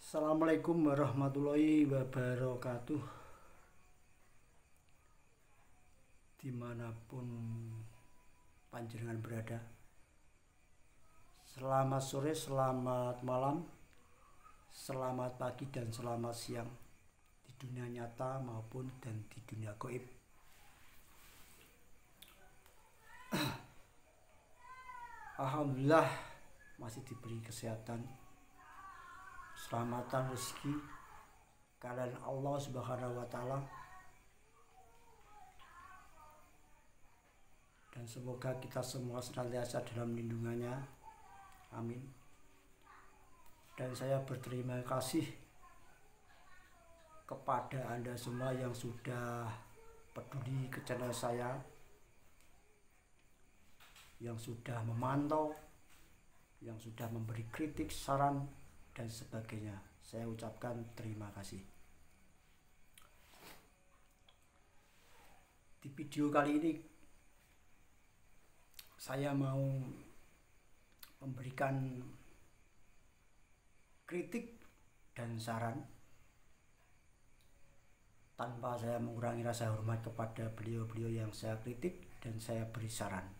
Assalamualaikum warahmatullahi wabarakatuh. Dimanapun panjenengan berada, selamat sore, selamat malam, selamat pagi, dan selamat siang di dunia nyata maupun dan di dunia gaib. Alhamdulillah masih diberi kesehatan, keselamatan, rezeki kalian Allah Subhanahu wa Ta'ala, dan semoga kita semua senantiasa dalam lindungannya. Amin. Dan saya berterima kasih kepada Anda semua yang sudah peduli ke channel saya, yang sudah memantau, yang sudah memberi kritik, saran, dan sebagainya. Saya ucapkan terima kasih. Di video kali ini saya mau memberikan kritik dan saran tanpa saya mengurangi rasa hormat kepada beliau-beliau yang saya kritik dan saya beri saran.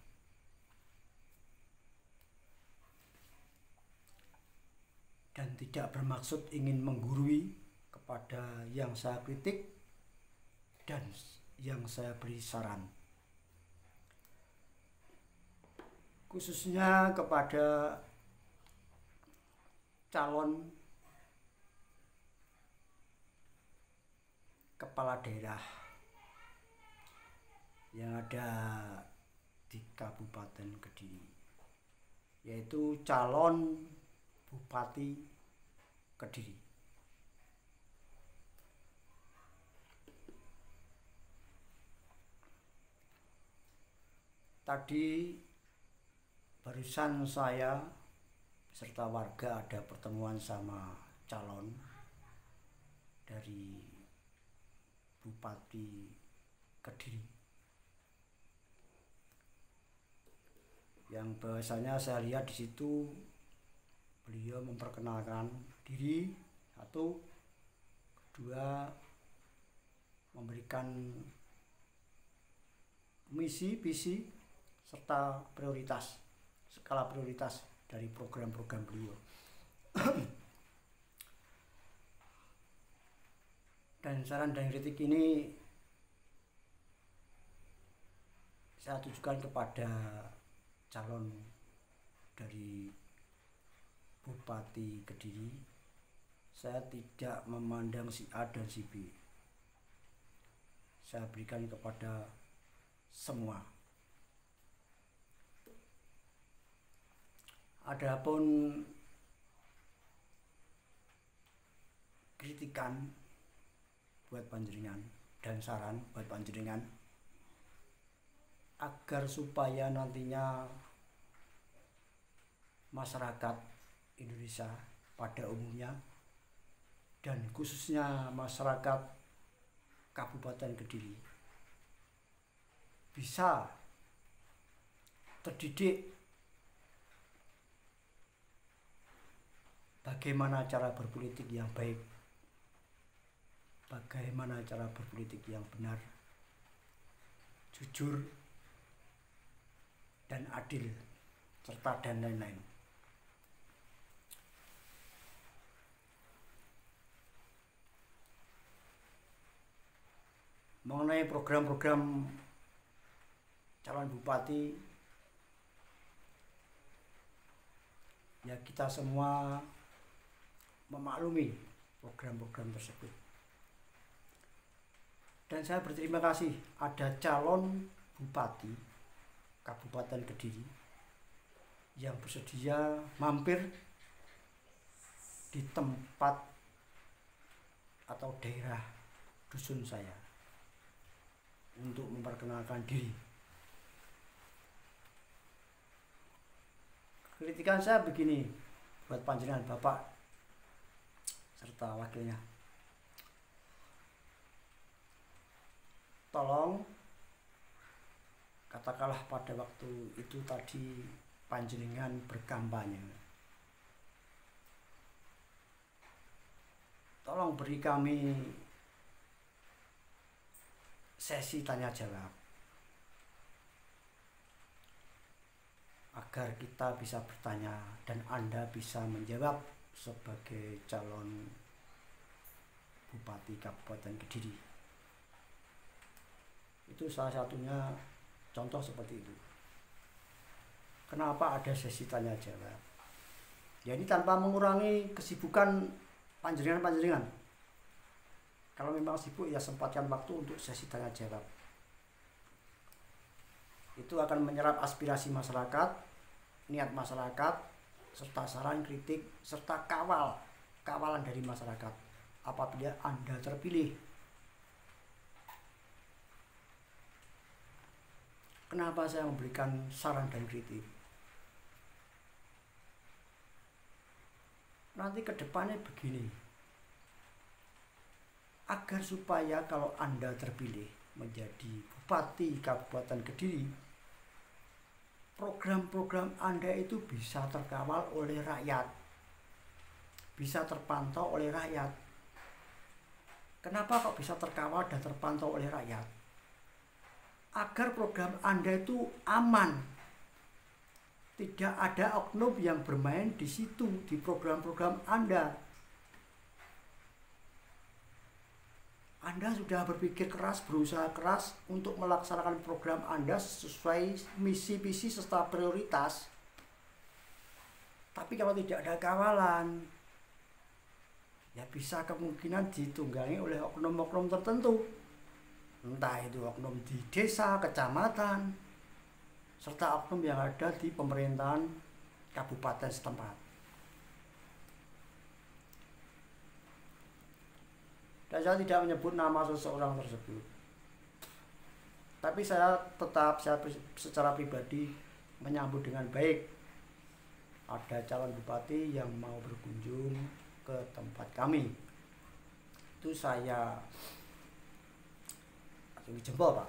Dan tidak bermaksud ingin menggurui kepada yang saya kritik dan yang saya beri saran, khususnya kepada calon kepala daerah yang ada di Kabupaten Kediri, yaitu calon Bupati Kediri. Tadi barusan saya beserta warga ada pertemuan sama calon dari Bupati Kediri, yang bahwasanya saya lihat di situ beliau memperkenalkan diri, satu, kedua memberikan misi, visi, serta prioritas, skala prioritas dari program-program beliau. Dan saran dan kritik ini saya tujukan kepada calon dari Bupati Kediri. Saya tidak memandang si A dan si B. Saya berikan kepada semua. Adapun kritikan buat panjenengan dan saran buat panjenengan agar supaya nantinya masyarakat Indonesia pada umumnya dan khususnya masyarakat Kabupaten Kediri bisa terdidik bagaimana cara berpolitik yang baik, bagaimana cara berpolitik yang benar, jujur, dan adil, serta dan lain-lain. Mengenai program-program calon bupati, ya kita semua memaklumi program-program tersebut. Dan saya berterima kasih ada calon bupati Kabupaten Kediri yang bersedia mampir di tempat atau daerah dusun saya untuk memperkenalkan diri. Kritikan saya begini buat panjenengan Bapak serta wakilnya. Tolong, katakanlah pada waktu itu tadi panjenengan berkampanye, tolong beri kami sesi tanya jawab agar kita bisa bertanya dan Anda bisa menjawab sebagai calon Bupati Kabupaten Kediri. Itu salah satunya contoh seperti itu. Kenapa ada sesi tanya jawab? Ya ini tanpa mengurangi kesibukan panjenengan. Kalau memang sibuk ya sempatkan waktu untuk sesi tanya jawab. Itu akan menyerap aspirasi masyarakat, niat masyarakat, serta saran kritik, serta kawalan dari masyarakat apabila Anda terpilih. Kenapa saya memberikan saran dan kritik? Nanti ke depannya begini, agar supaya kalau Anda terpilih menjadi Bupati Kabupaten Kediri, program-program Anda itu bisa terkawal oleh rakyat, bisa terpantau oleh rakyat. Kenapa kok bisa terkawal dan terpantau oleh rakyat? Agar program Anda itu aman, tidak ada oknum yang bermain di situ, di program-program Anda. Anda sudah berpikir keras, berusaha keras untuk melaksanakan program Anda sesuai misi, visi, serta prioritas. Tapi kalau tidak ada kawalan, ya bisa kemungkinan ditunggangi oleh oknum-oknum tertentu. Entah itu oknum di desa, kecamatan, serta oknum yang ada di pemerintahan kabupaten setempat. Dan saya tidak menyebut nama seseorang tersebut. Tapi saya secara pribadi menyambut dengan baik ada calon bupati yang mau berkunjung ke tempat kami. Itu saya acungi jempol, Pak.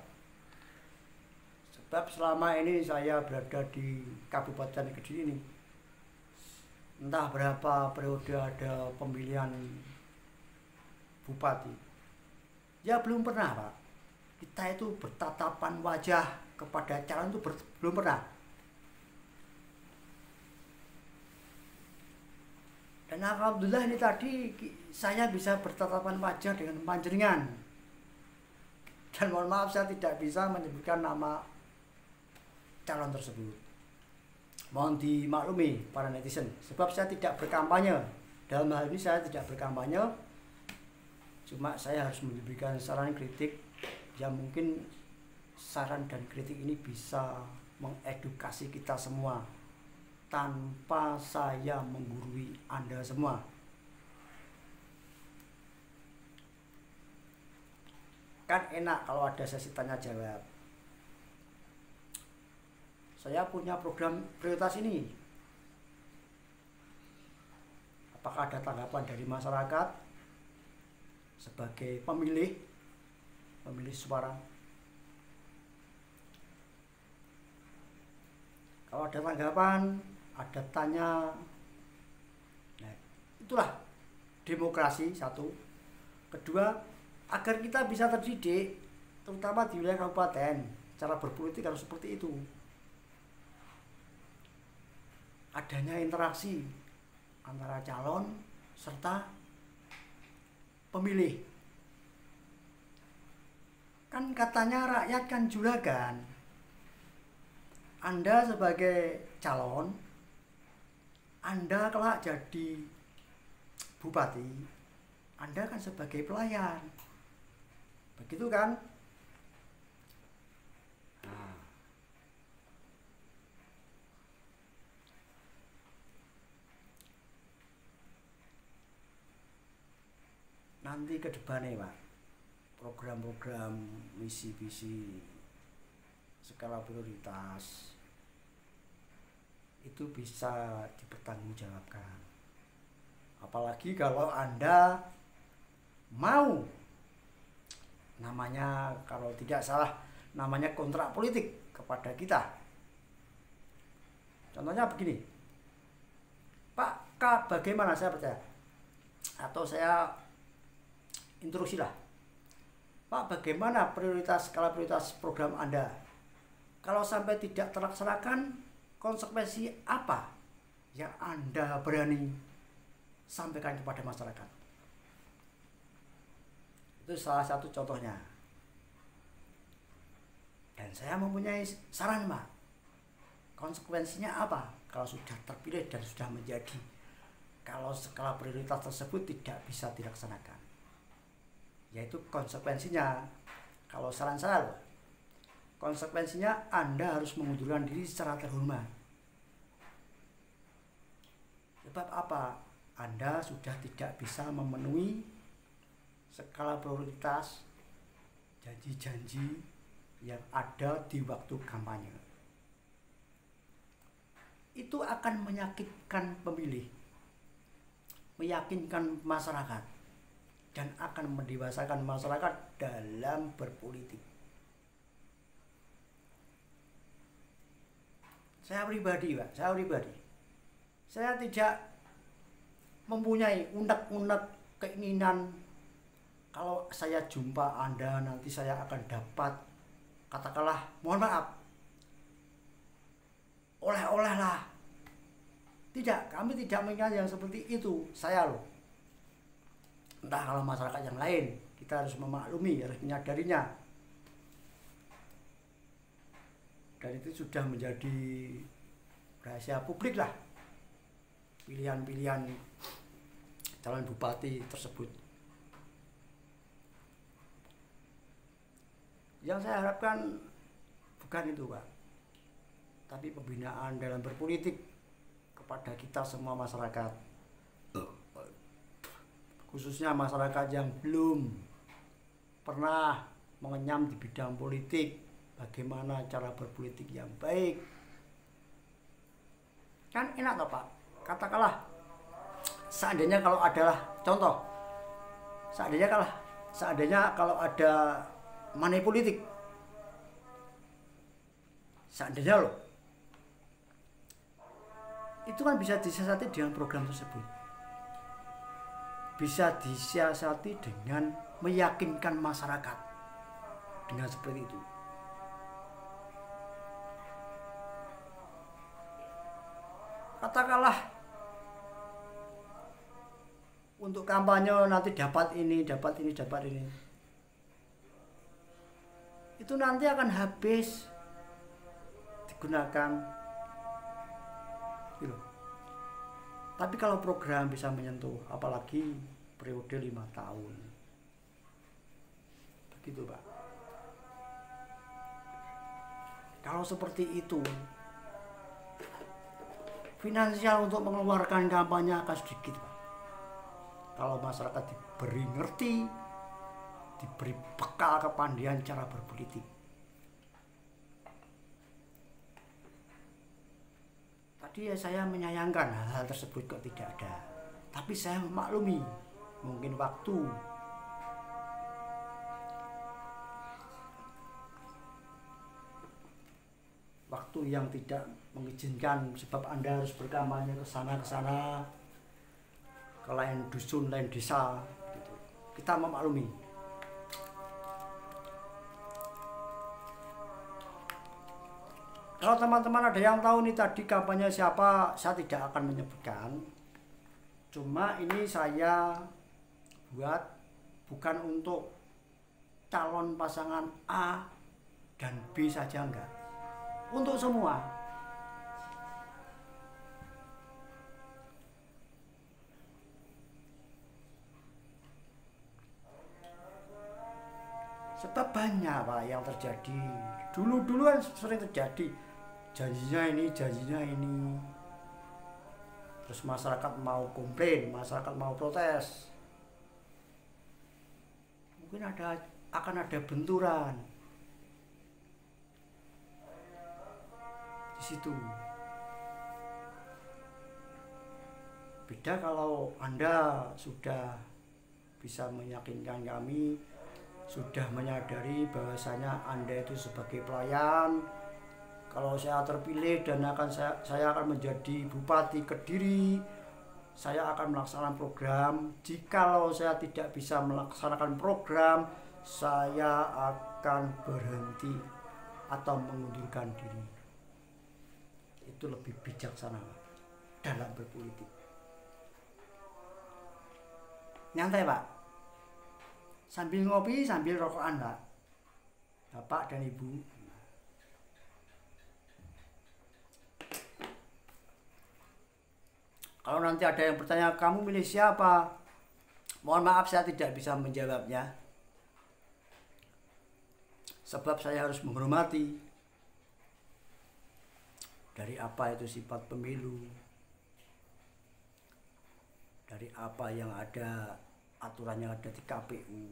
Sebab selama ini saya berada di Kabupaten Kediri ini, entah berapa periode ada pemilihan bupati, ya belum pernah, Pak, kita itu bertatapan wajah kepada calon itu belum pernah. Dan alhamdulillah ini tadi saya bisa bertatapan wajah dengan panjenengan. Dan mohon maaf saya tidak bisa menyebutkan nama calon tersebut. Mohon dimaklumi para netizen, sebab saya tidak berkampanye. Dalam hal ini saya tidak berkampanye, cuma saya harus memberikan saran kritik yang mungkin saran dan kritik ini bisa mengedukasi kita semua tanpa saya menggurui Anda semua. Kan enak kalau ada sesi tanya jawab. Saya punya program prioritas ini. Apakah ada tanggapan dari masyarakat sebagai pemilih suara? Kalau ada tanggapan, ada tanya. Nah, itulah demokrasi satu. Kedua, agar kita bisa terdidik, terutama di wilayah kabupaten, cara berpolitik harus seperti itu. Adanya interaksi antara calon serta pemilih. Kan katanya rakyat kan juragan. Anda sebagai calon, Anda kelak jadi bupati, Anda kan sebagai pelayan. Begitu kan? Nanti ke depannya, Pak, program-program misi-visi skala prioritas itu bisa dipertanggungjawabkan. Apalagi kalau Anda mau, namanya kalau tidak salah namanya kontrak politik kepada kita. Contohnya begini, Pak, bagaimana saya percaya atau saya instruksi lah. Pak, bagaimana skala prioritas program Anda? Kalau sampai tidak terlaksanakan, konsekuensi apa yang Anda berani sampaikan kepada masyarakat? Itu salah satu contohnya. Dan saya mempunyai saran, Pak. Konsekuensinya apa kalau sudah terpilih dan sudah menjadi, kalau skala prioritas tersebut tidak bisa dilaksanakan? Yaitu konsekuensinya, kalau saran saya loh, konsekuensinya Anda harus mengundurkan diri secara terhormat. Sebab apa? Anda sudah tidak bisa memenuhi skala prioritas janji-janji yang ada di waktu kampanye. Itu akan menyakitkan pemilih, meyakinkan masyarakat, dan akan mendewasakan masyarakat dalam berpolitik. Saya pribadi, Pak, saya tidak mempunyai unek-unek keinginan kalau saya jumpa Anda nanti saya akan dapat, katakanlah, mohon maaf, oleh-oleh lah. Tidak, kami tidak menginginkan yang seperti itu. Saya loh, entah kalau masyarakat yang lain, kita harus memaklumi, harus menyadarinya. Dan itu sudah menjadi rahasia publik lah, pilihan-pilihan calon bupati tersebut. Yang saya harapkan bukan itu, Pak, tapi pembinaan dalam berpolitik kepada kita semua masyarakat, khususnya masyarakat yang belum pernah mengenyam di bidang politik. Bagaimana cara berpolitik yang baik? Kan enak toh, Pak. Katakanlah, seandainya kalau adalah contoh, seandainya kalau ada money politik, seandainya loh, itu kan bisa disiasati dengan program tersebut, bisa disiasati dengan meyakinkan masyarakat dengan seperti itu. Katakanlah untuk kampanye nanti dapat ini. Itu nanti akan habis digunakan gitu. Tapi kalau program bisa menyentuh, apalagi periode 5 tahun. Begitu, Pak. Kalau seperti itu, finansial untuk mengeluarkan kampanye akan sedikit, Pak. Kalau masyarakat diberi ngerti, diberi bekal kepandaian cara berpolitik. Tadi ya saya menyayangkan hal-hal tersebut kok tidak ada. Tapi saya memaklumi, mungkin waktu yang tidak mengizinkan, sebab Anda harus berkampanye ke sana ke lain dusun, lain desa gitu. Kita memaklumi. Kalau teman-teman ada yang tahu nih tadi kampanye siapa, saya tidak akan menyebutkan. Cuma ini saya buat bukan untuk calon pasangan A dan B saja, enggak. Untuk semua. Sebab banyak, Pak, yang terjadi. Dulu kan sering terjadi. Janjinya ini. Terus masyarakat mau komplain, masyarakat mau protes. Mungkin akan ada benturan di situ. Beda kalau Anda sudah bisa meyakinkan kami, sudah menyadari bahwasanya Anda itu sebagai pelayan. Kalau saya terpilih dan saya akan menjadi Bupati Kediri, saya akan melaksanakan program. Jikalau saya tidak bisa melaksanakan program, saya akan berhenti atau mengundurkan diri. Itu lebih bijaksana dalam berpolitik. Nyantai Pak, sambil ngopi sambil rokokan Pak, Bapak dan Ibu. Kalau nanti ada yang bertanya, kamu milih siapa? Mohon maaf, saya tidak bisa menjawabnya. Sebab saya harus menghormati dari apa itu sifat pemilu, dari apa yang ada, aturan yang ada di KPU.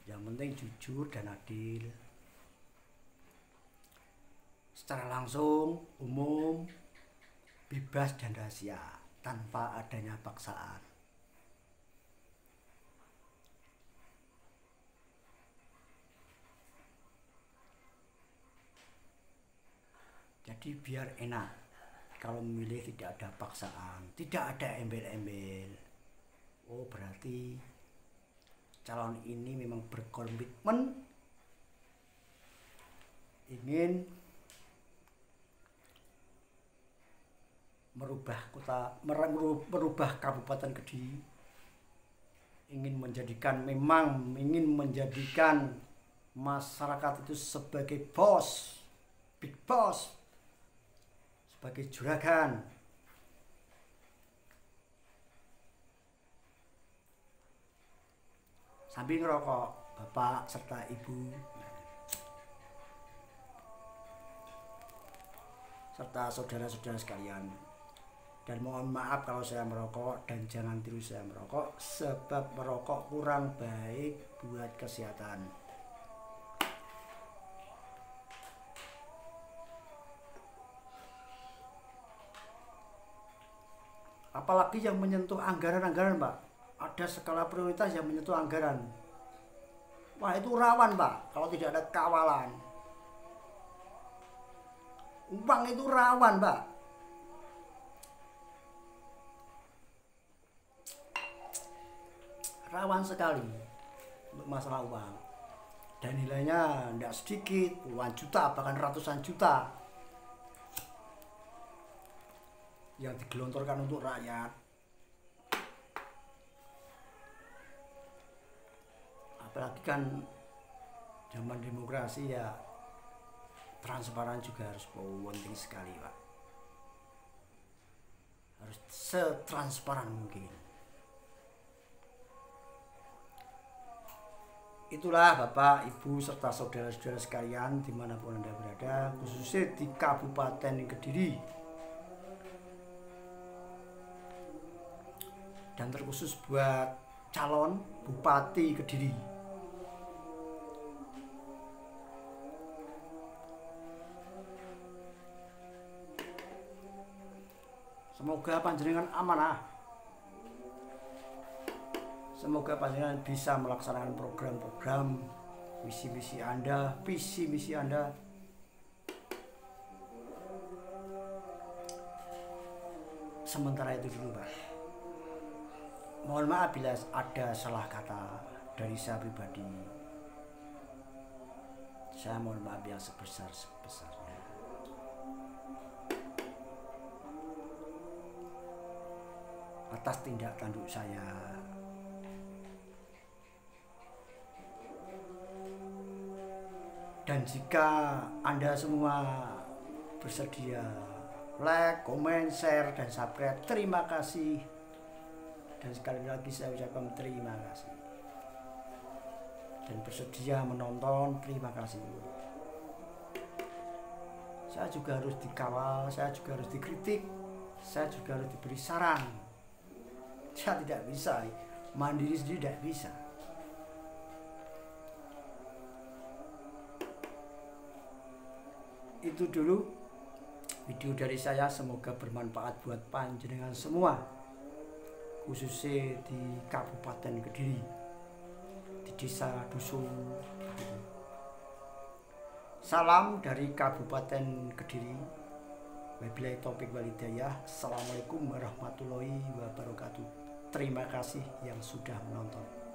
Yang penting jujur dan adil. Secara langsung, umum, bebas dan rahasia, tanpa adanya paksaan. Jadi biar enak, kalau memilih tidak ada paksaan, tidak ada embel-embel. Oh, berarti calon ini memang berkomitmen ingin merubah Kabupaten Kediri, ingin menjadikan masyarakat itu sebagai bos, big boss, sebagai juragan. Sambil ngerokok, Bapak serta Ibu serta saudara-saudara sekalian. Dan mohon maaf kalau saya merokok, dan jangan tiru saya merokok, sebab merokok kurang baik buat kesehatan. Apalagi yang menyentuh anggaran-anggaran Pak, ada skala prioritas yang menyentuh anggaran. Wah, itu rawan Pak kalau tidak ada kawalan. Uang itu rawan Pak. Rawan sekali untuk masalah uang, dan nilainya tidak sedikit, puluhan juta bahkan ratusan juta yang digelontorkan untuk rakyat. Apalagi kan zaman demokrasi ya, transparan juga harus penting sekali Pak, harus setransparan mungkin. Itulah Bapak, Ibu, serta saudara-saudara sekalian dimanapun Anda berada, khususnya di Kabupaten Kediri, dan terkhusus buat calon Bupati Kediri. Semoga panjenengan amanah. Semoga panjenengan bisa melaksanakan program-program, visi-misi Anda, visi-misi Anda. Sementara itu dulu Pak. Mohon maaf bila ada salah kata dari saya pribadi. Saya mohon maaf yang sebesar-besarnya. Atas tindak tanduk saya. Dan jika Anda semua bersedia like, komen, share, dan subscribe, terima kasih. Dan sekali lagi saya ucapkan terima kasih. Dan bersedia menonton, terima kasih. Saya juga harus dikawal, saya juga harus dikritik, saya juga harus diberi saran. Saya tidak bisa mandiri sendiri, tidak bisa. Itu dulu video dari saya, semoga bermanfaat buat panjenengan semua, khususnya di Kabupaten Kediri, di desa dusun. Salam dari Kabupaten Kediri. Wabillahi taufik walhidayah. Assalamualaikum warahmatullahi wabarakatuh. Terima kasih yang sudah menonton.